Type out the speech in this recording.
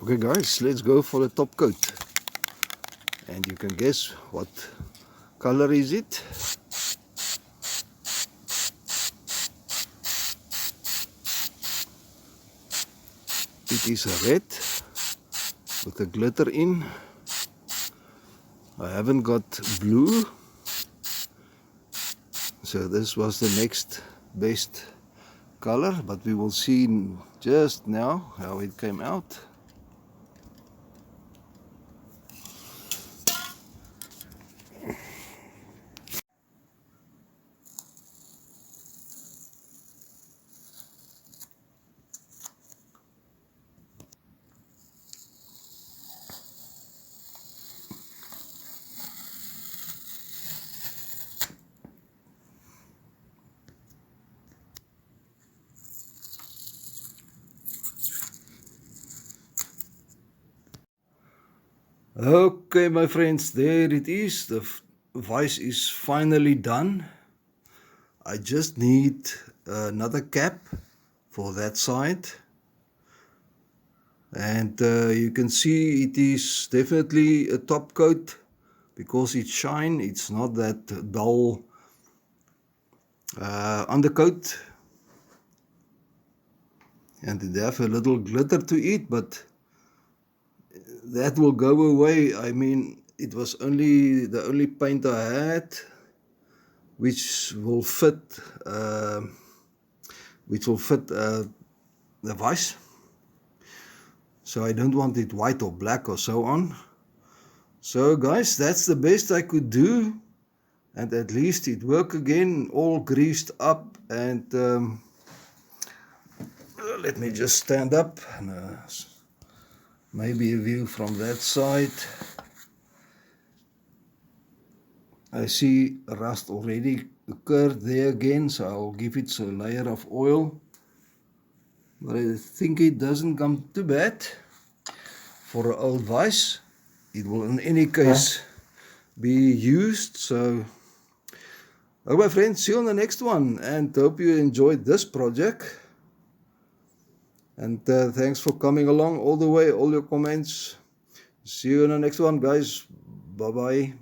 Okay guys, let's go for the top coat. And you can guess what color is it? It is a red with a glitter in. I haven't got blue, so this was the next best color, but we will see just now how it came out. Okay my friends, there it is. The vise is finally done. I just need another cap for that side, and you can see it is definitely a top coat because it's shine. It's not that dull undercoat, and it have a little glitter to it, but that will go away. I mean, it was only the only paint I had which will fit the vise, so I don't want it white or black or so on. So guys, that's the best I could do, and at least it worked again, all greased up. And let me just stand up and maybe a view from that side. I see rust already occurred there again, so I'll give it a layer of oil, but I think it doesn't come too bad for an old vise. It will in any case be used. So okay my friends, see you on the next one, and hope you enjoyed this project. And thanks for coming along all the way, all your comments. See you in the next one guys. Bye bye.